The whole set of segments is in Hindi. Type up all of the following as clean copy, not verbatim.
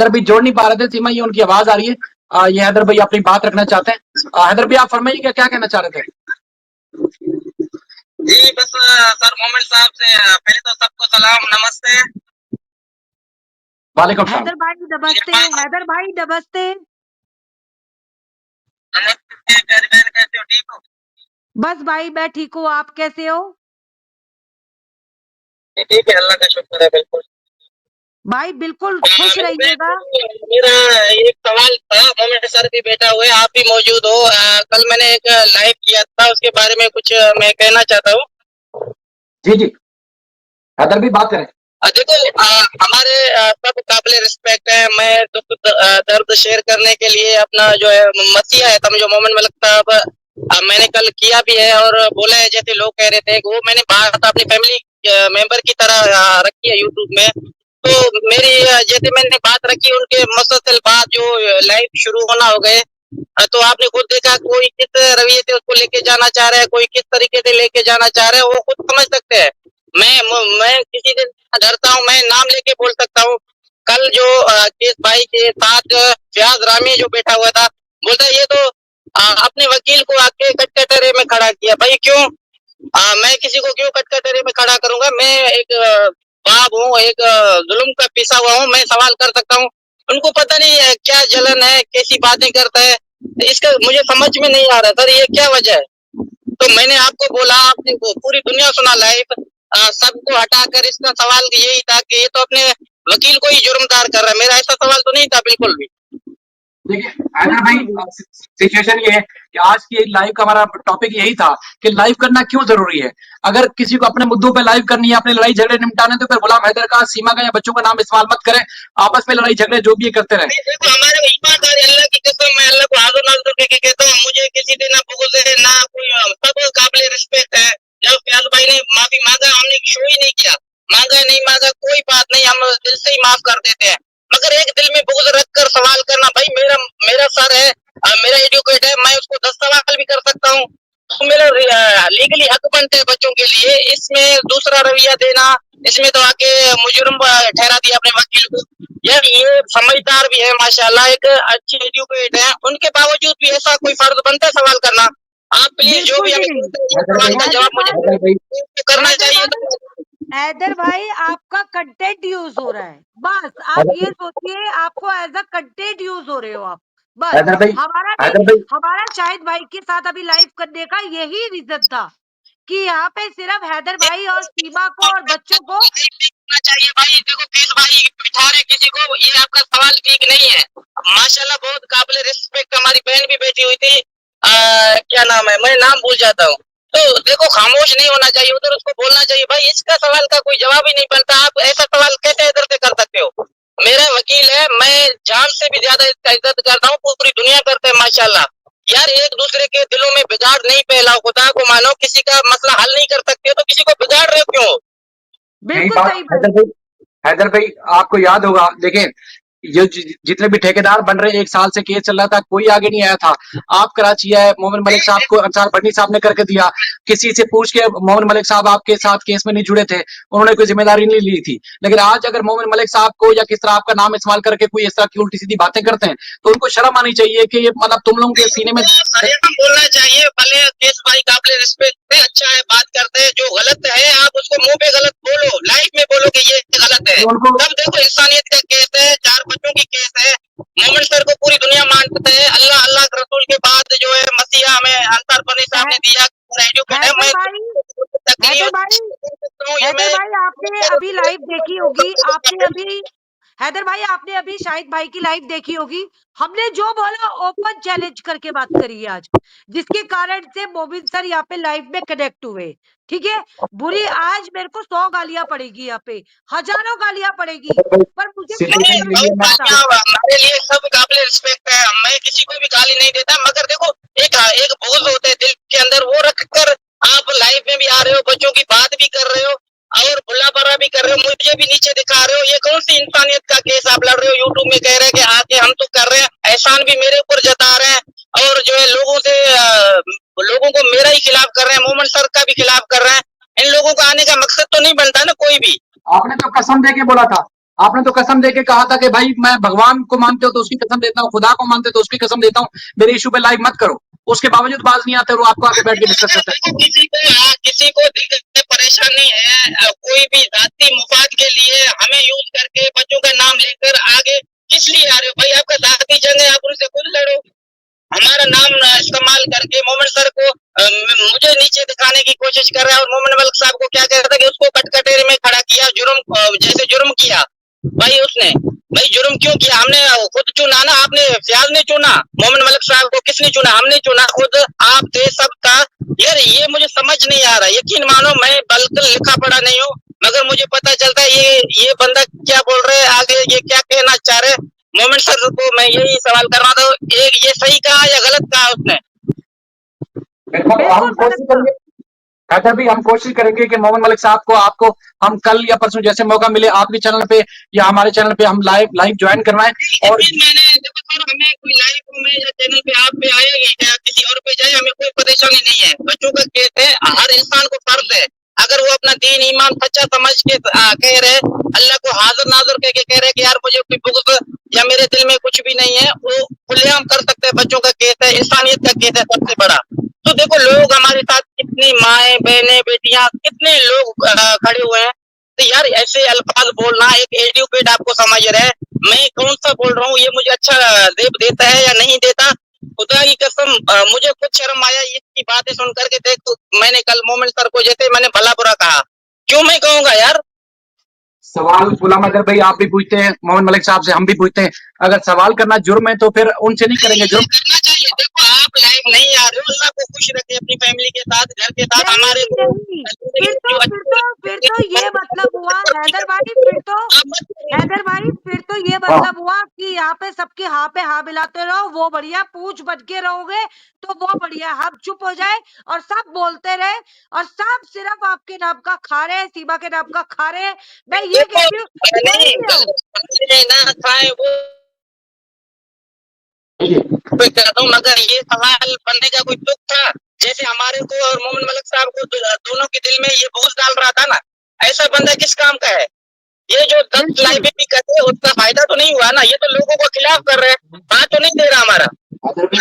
हैदर भाई जोड़ नहीं पा रहे थे सीमा, ये उनकी आवाज आ रही है। ये हैदर भाई अपनी बात रखना चाहते हैं। हैदर भाई आप फरमाइए क्या कहना चाह रहे थे? जी बस सर मोमिन साहब से पहले तो सबको सलाम नमस्ते। वालेकुम सलाम। हैदर भाई नमस्ते। हैदर भाई नमस्ते। नमस्ते प्यारी बहन, कैसे हो? ठीक हो? बस भाई मैं ठीक हूँ, आप कैसे हो? ठीक है, अल्लाह का शुक्र है। बिल्कुल भाई बिल्कुल खुश रहिएगा। मेरा एक सवाल था, मोमिन सर भी बैठा हुआ है, आप भी मौजूद हो। कल मैंने एक लाइव किया था, उसके बारे में कुछ मैं कहना चाहता हूँ। जी जी हैदर भाई बात करें। देखो हमारे सब काबिल रिस्पेक्ट है। मैं दुख दर्द शेयर करने के लिए अपना जो है मसीहा है समझो मोमिन मलिक साहब, मैंने कल किया भी है और बोला है। जैसे लोग कह रहे थे वो मैंने बात अपनी फैमिली मेंबर की तरह रखी है यूट्यूब में। तो मेरी जैसे मैंने बात रखी, उनके मुसलसल बात जो लाइव शुरू होना हो गए, तो आपने खुद देखा कोई किस रवैये से उसको लेके जाना चाह रहा है, कोई किस तरीके से लेके जाना चाह रहा है, वो खुद समझ सकते हैं। मैं किसी से डरता हूँ, मैं नाम लेके बोल सकता हूँ। कल जो केस भाई के साथ फयाज रामी जो बैठा हुआ था, बोलता ये तो अपने वकील को आके कटकटरे में खड़ा किया। भाई क्यों? मैं किसी को क्यों कटकटरे में खड़ा करूंगा? मैं एक बाप हूँ, एक जुल्म का पिसा हुआ हूँ, मैं सवाल कर सकता हूँ। उनको पता नहीं है क्या जलन है, कैसी बातें करता है, इसका मुझे समझ में नहीं आ रहा सर, ये क्या वजह है? तो मैंने आपको बोला, आपने पूरी दुनिया सुना लाइव, सबको हटाकर इसका सवाल यही था कि ये तो अपने वकील को ही जुर्मदार कर रहा है। मेरा ऐसा सवाल तो नहीं था बिल्कुल भी। देखिए हैदर भाई सिचुएशन ये है कि आज की लाइव का हमारा टॉपिक यही था कि लाइव करना क्यों जरूरी है। अगर किसी को अपने मुद्दों पे लाइव करनी है, अपने लड़ाई झगड़े निपटाने, तो फिर गुलाम हैदर का, सीमा का या बच्चों का नाम इस्तेमाल मत करें। आपस में लड़ाई झगड़े जो भी ये करते रहे। देखो हमारे ईमानदारी, अल्लाह की कसम, मैं अल्लाह को हाजिर नाज़िर करके कहता हूँ, मुझे किसी से ना बुग़्ज़ है ना कोई, सब काबिल रिस्पेक्ट है। जब फयाज भाई ने माफी मांगा, हमने शो ही नहीं किया, मांगा नहीं मांगा कोई बात नहीं, हम दिल से ही माफ कर देते हैं। मगर एक दिल में बुग़्ज़ रखकर सवाल करना, भाई मेरा मेरा सर है, मेरा एडवोकेट है, मैं उसको 10 सवाल भी कर सकता हूँ, तो मेरा लीगली हक बनता है बच्चों के लिए। इसमें दूसरा रवैया देना, इसमें तो आके मुजरिम ठहरा दिया अपने वकील को। यार ये समझदार भी है माशाल्लाह, एक अच्छी एडवोकेट है, उनके बावजूद भी ऐसा कोई फर्ज बनता है सवाल करना? आप प्लीज जो भी हमें सवाल का जवाब मुझे करना चाहिए। हैदर भाई आपका कंटेंट यूज हो रहा है, बस आप ये सोचिए, आपको एज अ कंटेंट यूज हो रहे हो आप, बस। हमारा शाहिद भाई के साथ अभी लाइव करने का यही रीजन था कि यहाँ पे सिर्फ हैदर भाई और सीमा को और बच्चों को चाहिए। भाई देखो केस भाई बिठा रहे किसी को, ये आपका सवाल ठीक नहीं है। माशाल्लाह बहुत काबिल रिस्पेक्ट हमारी बहन भी बैठी हुई थी, क्या नाम है, मैं नाम भूल जाता हूँ। तो देखो खामोश नहीं होना चाहिए, उधर उसको बोलना चाहिए। भाई इसका सवाल का कोई जवाब ही नहीं बनता, आप ऐसा सवाल कैसे इधर से कर सकते हो? मेरा वकील है, मैं जान से भी ज्यादा इसका इज्जत करता हूँ, पूरी दुनिया करते हैं माशाल्लाह। यार एक दूसरे के दिलों में बिगाड़ नहीं फैलाओ, खुदा को मानो, किसी का मसला हल नहीं कर सकते तो किसी को बिगाड़ रहे हो क्यों? बिल्कुल सही बात। हैदर भाई आपको याद होगा, देखिए ये जितने भी ठेकेदार बन रहे, 1 साल से केस चल रहा था, कोई आगे नहीं आया था। आप कराची आए, मोमिन मलिक साहब को अंसार भट्टी साहब ने करके दिया। किसी से पूछ के मोमिन मलिक साहब आपके साथ केस में नहीं जुड़े थे, उन्होंने कोई जिम्मेदारी नहीं ली थी। लेकिन आज अगर मोमिन मलिक साहब को या किस तरह आपका नाम इस्तेमाल करके कोई इस तरह की उल्टी सीधी बातें करते हैं, तो उनको शर्म आनी चाहिए कि ये मतलब तुम लोगों के सीने में बोलना चाहिए। भले केस भाई काबिल रिस्पेक्ट है, अच्छा है, बात करते हैं, जो गलत है आप उसको मुंह पे गलत बोलो, लाइव में बोलो कि ये गलत है। तब देखो इंसानियत का केस है, 4 बच्चों की केस है, मोमिन सर को पूरी दुनिया मानते हैं। अल्लाह अल्लाह के रसूल के बाद जो है मसीहा हमें अंसार भट्टी साहब ने दिया। हैदर भाई आपने अभी लाइव देखी होगी, हैदर भाई आपने अभी शाहिद भाई की लाइव देखी होगी। हमने जो बोला ओपन चैलेंज करके बात करी है आज, जिसके कारण से मोमिन सर यहाँ पे लाइव में कनेक्ट हुए। ठीक है, बुरी आज मेरे को 100 गालियां पड़ेगी, यहाँ पे हजारों गालियां पड़ेगी, पर मुझे हमारे लिए सब काबिल रिस्पेक्ट है, मैं किसी को भी गाली नहीं देता। मगर देखो एक बोझ होते है दिल के अंदर, वो रखकर आप लाइव में भी आ रहे हो, बच्चों की बात भी कर रहे हो और बुला बरा भी कर रहे हो, मुझे भी नीचे दिखा रहे हो। ये कौन सी इंसानियत का केस आप लड़ रहे हो? यूट्यूब में कह रहे हैं कि आके हम तो कर रहे हैं, एहसान भी मेरे ऊपर जता रहे हैं और जो है लोगों को मेरा ही खिलाफ कर रहे हैं, मोमिन सर का भी खिलाफ कर रहे हैं। इन लोगों का आने का मकसद तो नहीं बनता ना कोई भी। आपने तो कसम दे के बोला था, आपने तो कसम देके कहा था कि भाई मैं भगवान को मानते हो तो उसकी कसम देता हूँ, खुदा को मानते हो तो उसकी कसम देता हूँ, मेरे इशू पे लाइव मत करो। उसके बावजूद बाज नहीं आते और वो आपको आके बैठ के डिस्कस करते हैं। किसी को दिक्कत परेशानी है, कोई भी जाति मुफाद के लिए हमें यूज करके बच्चों का नाम लेकर आगे किस लिए आ रहे हो भाई? आपका जाति जंग है, आप उनसे खुद लड़ो। हमारा नाम इस्तेमाल करके मोमिन सर को मुझे नीचे दिखाने की कोशिश कर रहा है, और मोमिन मलिक साहब को क्या कहता है कि उसको कटकटेरे में खड़ा किया, जुर्म जैसे जुर्म किया भाई उसने। भाई जुर्म क्यों किया? हमने खुद चुना ना, आपने फयाज ने चुना, मोमिन मलिक साहब को किसने चुना? हमने चुना खुद, आप थे सबका। यार ये मुझे समझ नहीं आ रहा, यकीन मानो मैं बिल्कुल लिखा पढ़ा नहीं हूँ, मगर मुझे पता चलता है ये बंदा क्या बोल रहे हैं, आगे ये क्या कहना चाह रहे हैं। मोमिन सर को मैं यही सवाल कर रहा था, एक ये सही कहा या गलत कहा उसने? बिल्कुल हम बिल्कुल कोशिश गलत था। करेंगे, हैदर भी हम कोशिश करेंगे कि मोहम्मद मलिक साहब को आपको हम कल या परसों जैसे मौका मिले आपके चैनल पे या हमारे चैनल पे हम लाइव ज्वाइन करवाएं। और मैंने देखो सर, हमें कोई लाइव में या चैनल पे आप पे आएगी या किसी और पे जाए, हमें कोई परेशानी नहीं है। बच्चों का केस है, हर इंसान को फर्ज है, अगर वो अपना दीन ईमान सच्चा समझ के कह रहे, अल्लाह को हाजिर नाजुर कह के कह रहे कि यार मुझे कोई बुग़्ज़ या मेरे दिल में कुछ भी नहीं है, वो खुलेआम कर सकते हैं। बच्चों का केस है, इंसानियत का केस है सबसे बड़ा। तो देखो लोग हमारे साथ कितनी माएं बहनें बेटियां कितने लोग खड़े हुए हैं, तो यार ऐसे अल्फाज बोलना, एक एजुकेट आपको समझ रहे हैं, मैं कौन सा बोल रहा हूँ ये मुझे अच्छा देता है या नहीं देता, खुदा की कसम मुझे खुद शर्म आया इसकी बातें सुन करके। देख तो मैंने कल मोमिन सर को जैसे मैंने भला बुरा कहा, क्यों मैं कहूंगा यार? सवाल गुलाम हैदर भाई आप भी पूछते हैं, मोहम्मद मलिक साहब से हम भी पूछते हैं, अगर सवाल करना जुर्म है तो फिर उनसे नहीं करेंगे जुर्म। करना चाहिए। देखो आप लाइव नहीं आ रहे हो, अल्लाह को खुश रखे अपनी फैमिली के साथ, घर के साथ, हमारे नहीं नहीं, फिर तो ये मतलब हुआ हैदर भाई, हैदर भाई फिर तो ये हाँ मतलब हुआ कि यहाँ पे सबके हाँ पे हाँ मिलाते रहो, वो बढ़िया, पूछ बच के रहोगे तो वो बढ़िया, हम चुप हो जाए और सब बोलते रहे और सब सिर्फ आपके नाम का खा रहे हैं, सीमा के नाम का खा रहे हैं। मैं ये देखो कहती हूँ कोई नहीं भी हो। ना खाए वो कोई कहता हूँ, मगर ये सवाल बनने का कोई तुक था? जैसे हमारे को और मोमिन मलिक साहब को दोनों के दिल में ये बोझ डाल रहा था ना, ऐसा बंदा किस काम का है? ये जो 10 बिल्कुल लाइवें भी करते हैं उसका फायदा तो नहीं हुआ ना, ये तो लोगों को खिलाफ कर रहे हैं, बात तो नहीं दे रहा हमारा।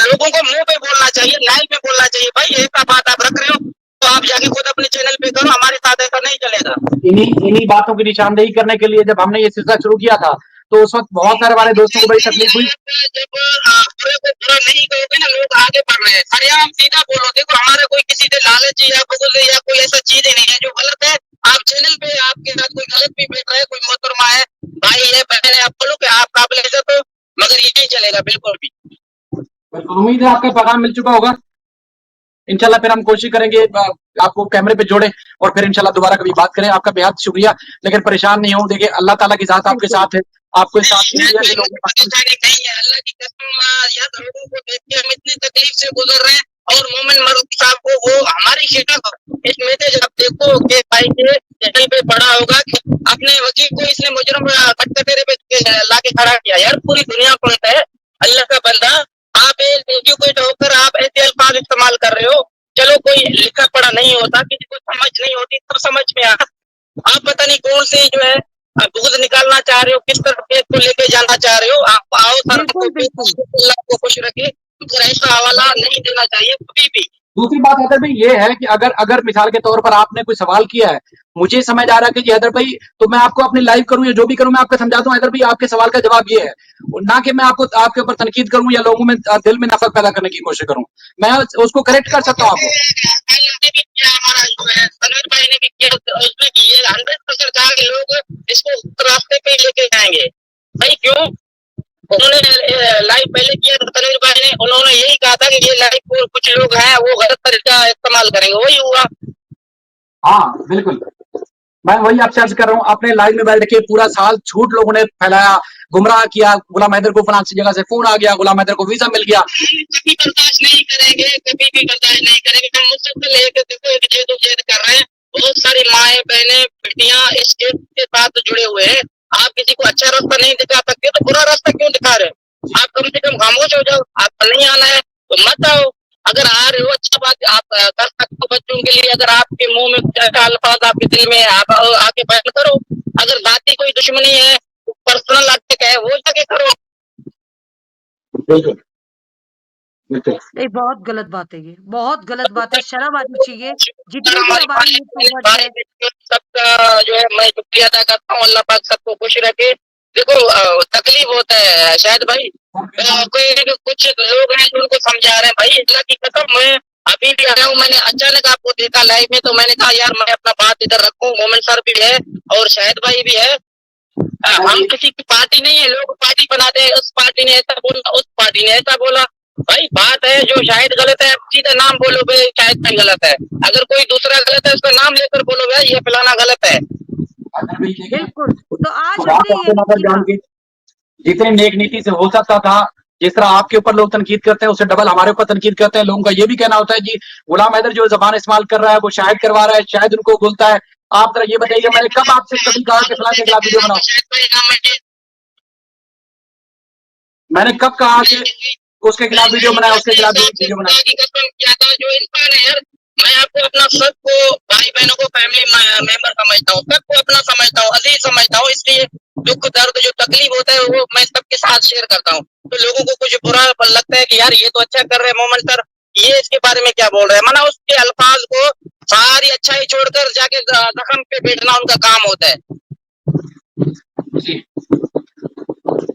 लोगों को मुंह पे बोलना चाहिए, लाइव में बोलना चाहिए, भाई ऐसा बात आप रख रहे हो तो आप जाके खुद अपने चैनल पे करो, हमारे साथ ऐसा नहीं चलेगा। इन्हीं बातों की निशानदेही करने के लिए जब हमने ये सिलसिला शुरू किया था तो उस वक्त बहुत सारे हमारे दोस्तों को बड़ी तकलीफ हुई। जब बुरे को बुरा नहीं कहोगे ना, लोग आगे बढ़ रहे हैं, सरेआम सीधा बोलो। देखो हमारा कोई किसी से लालच या बुग़्ज़ या कोई ऐसा चीज ही नहीं है जो गलत है। आप चैनल पे आपके साथ कोई गलत भी बैठ रहा है, कोई मोहतरमा है, भाई है, बहन है, आप बोलो कि आप काबिल इज्जत हो, मगर ये नहीं चलेगा बिल्कुल भी। बिल्कुल उम्मीद है आपका पैगाम मिल चुका होगा। इंशाल्लाह फिर हम कोशिश करेंगे आपको कैमरे पे जोड़े और फिर इंशाल्लाह दोबारा कभी बात करें। आपका बेहद शुक्रिया, लेकिन परेशान नहीं हो, देखिए अल्लाह ताला की जात आपके साथ है, आपको साथ परेशानी नहीं है, अल्लाह की कसम। यार लोगों को देख के हम इतनी तकलीफ से गुजर रहे हैं, और मोमिन मलिक साहब को वो हमारी शिकस्त, इस मैसेज आप देखो कि भाई के चैनल पे पड़ा होगा कि अपने वकील को इसने मुजरम कटकटेरे पे लाके खड़ा किया। यार पूरी दुनिया सुनता है, अल्लाह का बंदा, आप एजुकेट होकर आप ऐसे अल्फाज इस्तेमाल कर रहे हो। चलो कोई लिखा पढ़ा नहीं होता, किसी को समझ नहीं होती, तब समझ में आ, आप पता नहीं कौन सी जो है बुग़्ज़ निकालना चाह रहे हो, किस तरफ केस को लेके जाना चाह रहे हो। आप आओ सर को अल्लाह को खुश रखे, मगर ऐसा हवाला नहीं देना चाहिए कभी भी। दूसरी बात हैदर भाई ये है कि अगर अगर मिसाल के तौर पर आपने कोई सवाल किया है, मुझे समझ आ रहा है कि जी हैदर भाई तो मैं आपको अपनी लाइव करूं या जो भी करूं मैं आपको समझाता हूं हैदर भाई आपके सवाल का जवाब ये है, और ना कि मैं आपको आपके ऊपर तनकीद करूं या लोगों में दिल में नफरत पैदा करने की कोशिश करूं। मैं उसको करेक्ट कर सकता हूं आपको। हमारा जो है तनवीर भाई ने भी किया, उसने किए 100% कहा कि लोग इसको रास्ते पे लेके जाएंगे। भाई क्यों? उन्होंने लाइव पहले किया था तनवीर भाई ने, उन्होंने यही कहा था कि ये लाइव को कुछ लोग हैं वो गलत तरीका इस्तेमाल करेंगे, वही हुआ। हाँ बिल्कुल, मैं वही आपसे अर्ज कर रहा हूँ, आपने लाइव में बैठ के पूरा साल झूठ लोगों ने फैलाया, गुमराह किया, गुलाम हैदर को फलां जगह से फोन आ गया, गुलाम हैदर को वीजा मिल गया। कभी बर्दाश्त नहीं करेंगे, कभी भी बर्दाश्त नहीं करेंगे। हम मुस्तकिल एक जेद कर रहे हैं, बहुत सारी माएं बहनें बेटियां इस केस के साथ जुड़े हुए हैं। आप किसी को अच्छा रास्ता नहीं दिखा सकते तो बुरा रास्ता क्यों दिखा रहे हो? आप कम से कम खामोश हो जाओ। आपको नहीं आना है तो मत आओ, अगर आ रहे हो अच्छा बात आप कर सकते हो बच्चों के लिए। अगर आपके मुंह में अच्छा अल्फाज आपके दिल में है, आप आके बयान करो। अगर जाति कोई दुश्मनी है तो पर्सनल अटैक है वो जाके करो। बिल्कुल बिल्कुल। नहीं, बहुत गलत बात है, ये बहुत गलत बात है, शर्म आनी चाहिए। जितने भी हमारी हमारे यूट्यूबर्स भाई हैं, सबका जो है मैं शुक्रिया अदा करता हूँ, अल्लाह पाक सबको खुश रखे। देखो तकलीफ होता है शायद भाई, कोई कुछ लोग हैं जो उनको समझा रहे हैं भाई, अल्लाह की कसम मैं अभी भी आया हूँ, मैंने अचानक आपको देखा लाइव में, तो मैंने कहा यार मैं अपना बात इधर रखूं, मोमिन सर भी है और शाहिद भाई भी है। हम किसी की पार्टी नहीं है, लोग पार्टी बनाते हैं, उस पार्टी ने ऐसा बोला, उस पार्टी ने ऐसा बोला। भाई बात है जो शायद गलत है सीधा नाम बोलो भाई शायद भाई गलत है, अगर कोई दूसरा गलत है उसका नाम लेकर बोलो भाई ये फलाना गलत है। बिल्कुल। तो आज खुदा हमने को अपने यही नजर किया। जान के जितने नेक नीति से हो सकता था, जिस तरह आपके ऊपर लोग तनकीद करते हैं उससे डबल हमारे ऊपर तनकीद करते हैं। लोगों का ये भी कहना होता है जी गुलाम हैदर जो जबान इस्तेमाल कर रहा है वो शायद करवा रहा है, शायद उनको बोलता है। आप जरा ये बताइए, मैंने कब आपसे कभी कहा कि फलां के खिलाफ वीडियो बनाओ? मैंने कब कहा कि उसके खिलाफ वीडियो बनाए, उसके खिलाफ वीडियो बनाए? जो इंसान है यार, मैं आपको अपना सबको भाई बहनों को फैमिली मेंबर समझता हूँ, सबको अपना समझता हूँ, अजीज समझता हूँ, इसलिए दुख दर्द जो तकलीफ होता है वो मैं सबके साथ शेयर करता हूँ। तो लोगों को कुछ बुरा लगता है कि यार ये तो अच्छा कर रहे हैं मोहम्मद सर, ये इसके बारे में क्या बोल रहे हैं, माना उसके अल्फाज को सारी अच्छाई छोड़कर जाके जख्म पे बैठना उनका काम होता है। जी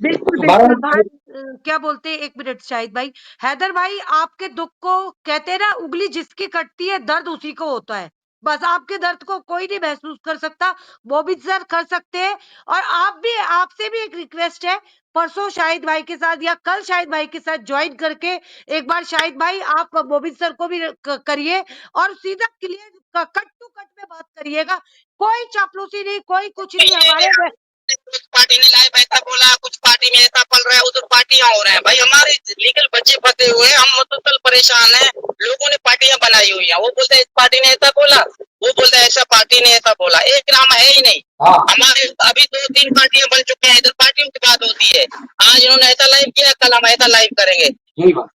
बिल्कुल बारह बिल्कुल भाई। मिनट क्या बोलते हैं, एक मिनट शाहिद भाई, हैदर भाई आपके दुख को कहते हैं ना, उंगली जिसकी कटती है दर्द उसी को होता है। बस आपके दर्द को कोई नहीं महसूस कर सकता, वो भी सर कर सकते हैं। और आप भी, आपसे भी एक रिक्वेस्ट है, परसों शाहिद भाई के साथ या कल शाहिद भाई के साथ ज्वाइन करके एक बार शाहिद भाई आप मोबिन सर को भी करिए और सीधा क्लियर कट टू कट में बात करिएगा। कोई चापलूसी नहीं, कोई कुछ नहीं, हमारे कुछ पार्टी ने लाइव ऐसा बोला, कुछ पार्टी में ऐसा पल रहा है, उधर पार्टियां हो रहे हैं भाई, हमारे लीगल बच्चे फंसे हुए हैं, हम मुसलसल परेशान हैं। लोगों ने पार्टियां बनाई हुई हैं, वो बोलते हैं इस पार्टी ने ऐसा बोला, वो बोलता है ऐसा पार्टी ने ऐसा बोला, एक नाम है ही नहीं। हमारे अभी 2-3 पार्टियां बन चुके हैं, इधर पार्टियों की बात होती है, आज इन्होंने ऐसा लाइव किया, कल हम ऐसा लाइव करेंगे। यही बात,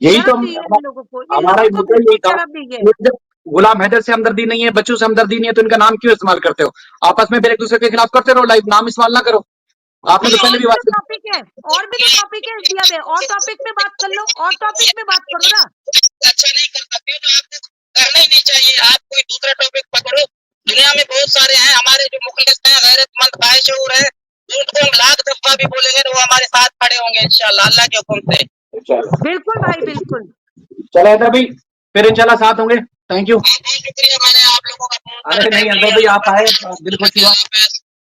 यही तो शर्म नहीं है इन लोगों को, इन हमारा लोगों को मुद्दा बिल्कुल यही था। शर्म नहीं है। जब गुलाम हैदर से हमदर्दी नहीं है, बच्चों से हमदर्दी नहीं है, तो इनका नाम क्यों इस्तेमाल करते हो? आपस में फिर एक दूसरे के खिलाफ करते रहो, लाइव नाम इस्तेमाल ना करो। आपने तो पहले और भी भी बात तो टॉपिक है, और भी तो टॉपिक है इंडिया में, और टॉपिक में बात कर लो, और टॉपिक में बात करो ना। अच्छा नहीं कर सकते हो तो आपको करना ही नहीं चाहिए, आप कोई दूसरा टॉपिक पकड़ो। दुनिया में बहुत सारे हैं हमारे जो मुखलिस हैं, गैरतमंद बाशऊर हैं, उनको हम लाख दफा भी बोलेंगे तो वो हमारे साथ खड़े होंगे इंशाल्लाह अल्लाह के हुक्म से। बिल्कुल भाई बिल्कुल। चलो हैदर भाई, फिर इंशाल्लाह साथ होंगे। Thank you. बहुत शुक्रिया, मैंने आप लोगों का बहुत अरे सारा नहीं टाइम हैदर लिया। भाई, आप आए, दिल खुश हुआ,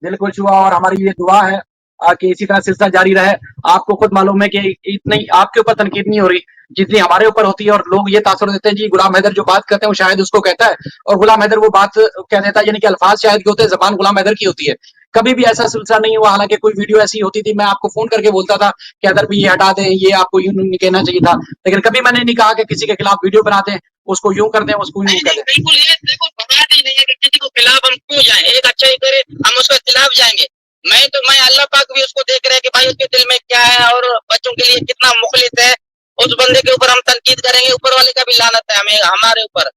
दिल खुश हुआ। और हमारी ये दुआ है कि इसी तरह सिलसिला जारी रहे। आपको खुद मालूम है कि इतनी आपके ऊपर तनकीद नहीं हो रही जितनी हमारे ऊपर होती है, और लोग ये तासुर देते हैं जी गुलाम हैदर जो बात करते हैं वो शायद उसको कहता है, और गुलाम हैदर वो बात कह देता है, यानी कि अल्फाज शायद के होते हैं, जबान गुलाम हैदर की होती है। कभी भी ऐसा सिलसिला नहीं हुआ। हालांकि कोई वीडियो ऐसी होती थी, मैं आपको फोन करके बोलता था कि हैदर भी ये हटा दें, ये आपको यूं नहीं कहना चाहिए था, लेकिन कभी मैंने नहीं कहा कि किसी के खिलाफ वीडियो बना दें, उसको यूं कर दें, उसको यूं कर दें। बिल्कुल, ये देखो बात ही नहीं है कि किसी को खिलाफ हम क्यों जाएं, एक अच्छा ही करे हम उसके खिलाफ जाएंगे। मैं अल्लाह पाक भी उसको देख रहे हैं कि भाई उसके दिल में क्या है और बच्चों के लिए कितना मुखलिस है। उस बंदे के ऊपर हम तनकीद करेंगे, ऊपर वाले का भी लानत है हमें हमारे ऊपर।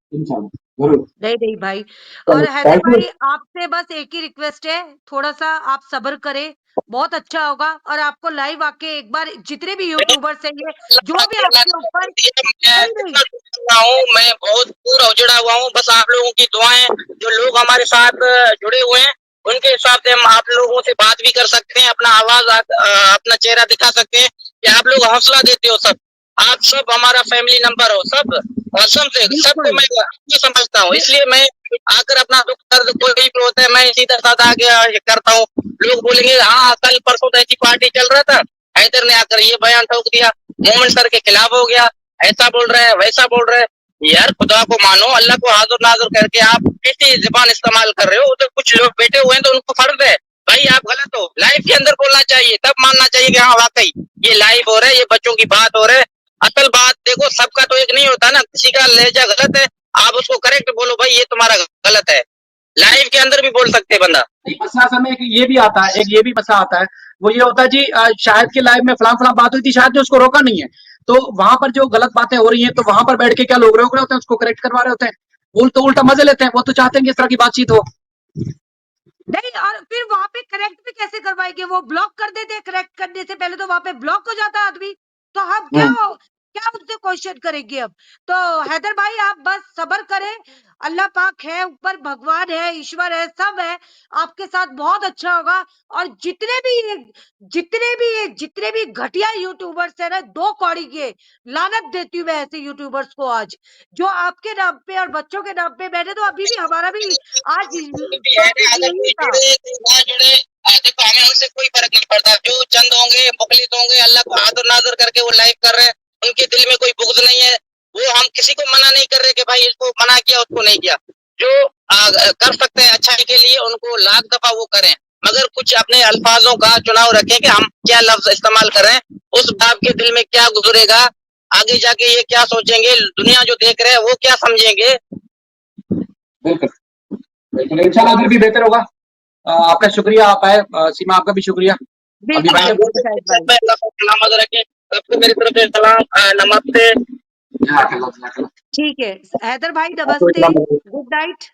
नहीं नहीं भाई। और हैदर थैंक यू। भाई आपसे बस एक ही रिक्वेस्ट है, थोड़ा सा आप सब्र करें, बहुत अच्छा होगा। और आपको लाइव आके एक बार जितने भी यूट्यूबर्स हैं, ये जो भी आपके ऊपर, मैं नहीं नहीं, इतना जुड़ा हूँ, मैं बहुत पूरा जुड़ा हुआ हूँ, बस आप लोगों की दुआएं, जो लोग हमारे साथ जुड़े हुए हैं उनके हिसाब से हम आप लोगों से बात भी कर सकते हैं, अपना आवाज अपना चेहरा दिखा सकते हैं कि आप लोग हौसला देते हो। सब आप सब हमारा फैमिली नंबर हो, सब कसम से सबको बिल्कुल मैं समझता हूँ, इसलिए मैं आकर अपना दुख दर्द कोई भी होता है मैं सीधा साधा आगे करता हूँ। लोग बोलेंगे हाँ कल परसों तो ऐसी पार्टी चल रहा था, हैदर ने आकर ये बयान ठोक दिया, मोमिन सर के खिलाफ हो गया, ऐसा बोल रहे हैं वैसा बोल रहे हैं। यार खुदा को मानो, अल्लाह को हाजुर नाजुर करके आप कैसी जुबान इस्तेमाल कर रहे हो? उधर कुछ लोग बैठे हुए हैं तो उनको फर्ज है भाई आप गलत हो, लाइव के अंदर बोलना चाहिए, तब मानना चाहिए कि हाँ वाकई ये लाइव हो रहा है, ये बच्चों की बात हो रहा है। असल बात देखो, सबका तो एक नहीं होता ना, किसी का लहजा गलत है आप उसको करेक्ट बोलो भाई ये तुम्हारा गलत है, लाइव के अंदर भी बोल सकते बंदा। मसला समय एक ये भी आता है, एक ये भी मसला आता है, वो ये होता है जी शायद के लाइव में फलां फलां बात हुई थी, शायद ने उसको रोका नहीं है, तो वहां पर जो गलत बातें हो रही हैं तो वहां पर बैठ के क्या लोग रोक रहे होते हैं, उसको करेक्ट करवा रहे होते हैं, उल्टा मजे लेते हैं। वो तो चाहते हैं कि इस तरह की बातचीत हो। नहीं, और फिर वहां पे करेक्ट भी कैसे करवाएंगे? वो ब्लॉक कर देते, करेक्ट करने से पहले तो वहां पे ब्लॉक हो जाता आदमी। तो हम क्या उससे क्वेश्चन करेंगे अब? तो हैदर भाई आप बस सब्र करें, अल्लाह पाक है ऊपर, भगवान है, ईश्वर है, सब है, आपके साथ बहुत अच्छा होगा। और जितने भी घटिया यूट्यूबर्स है ना, 2 कौड़ी के, लानत देती हूँ मैं ऐसे यूट्यूबर्स को आज, जो आपके नाम पे और बच्चों के नाम पे, मैंने तो अभी भी, हमारा भी आज भी है ना, टॉपिक अगर यही कोई था। जुड़े कोई ना जुड़े, देखो हमें उनसे कोई फर्क नहीं पड़ता। जो चंद होंगे, मुखलिस होंगे, अल्लाह को हाजिर नाजिर करके वो लाइव कर रहे हैं, उनके दिल में कोई बुग़्ज़ नहीं है। वो हम किसी को मना नहीं कर रहे कि भाई इसको मना किया, उसको नहीं किया। जो कर सकते हैं अच्छाई के लिए, उनको लाख दफा वो करें, मगर कुछ अपने अल्फाजों का चुनाव रखें कि हम क्या लफ्ज इस्तेमाल करें। उस बाप के दिल में क्या गुजरेगा, आगे जाके ये क्या सोचेंगे, दुनिया जो देख रहे हैं वो क्या समझेंगे। बिल्कुल बिल्कुल, इंशाल्लाह आगे भी बेहतर होगा। आपका शुक्रिया, आप आए। सीमा आपका भी शुक्रिया। अभी बिल्कुल भाई बिल्कुल शाहिद भाई। सलामत रखें सबको, मेरी तरफ से सलाम, नमस्ते। जज़ाकल्लाह, जज़ाकल्लाह। ठीक है हैदर भाई, आपको भी नमस्ते, सलाम। Good night.